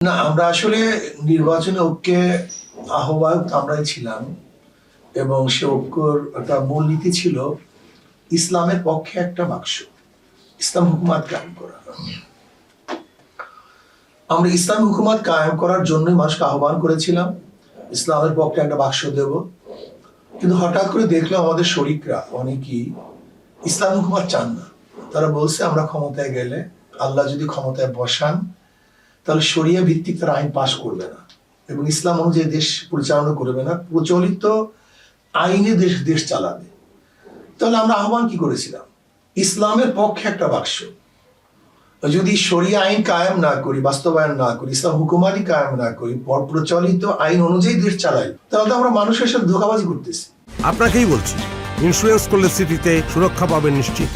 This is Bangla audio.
না, আমরা আসলে নির্বাচনে ঐক্যে আহ্বায়ক আমরাই ছিলাম এবং সে ঐক্যর একটা মূলনীতি ছিল ইসলামের পক্ষে একটা বাক্স, ইসলাম হুকুমাত কায়েম করা। আমরা ইসলাম হুকুমাত কায়েম করার জন্যই মানুষকে আহ্বান করেছিলাম ইসলামের পক্ষে একটা বাক্স দেব। কিন্তু হঠাৎ করে দেখলো আমাদের শরিকরা অনেকেই ইসলাম হুকুমাত চান না। তারা বলছে আমরা ক্ষমতায় গেলে, আল্লাহ যদি ক্ষমতায় বসান, তাহলে শরিয়া ভিত্তিক তারা আইন পাশ করবে না এবং ইসলাম অনুযায়ী দেশ পরিচালনা করবে না, প্রচলিত আইনে দেশ চালাবে। তাহলে আমরা আহ্বান কি করেছিলাম? ইসলামের পক্ষে একটা বাক্স। যদি শরিয়া আইন কায়েম না করি, বাস্তবায়ন না করি, ইসলাম হুকুমাতি কায়েম না করি, প্রচলিত আইন অনুযায়ী দেশ চালাই, তাহলে তো আমরা মানুষের সাথে ধোঁকাবাজি করতেছি। আপনাকেই বলছি, ইন্স্যুরেন্স করলে সিটিতে সুরক্ষা পাবেন নিশ্চিত।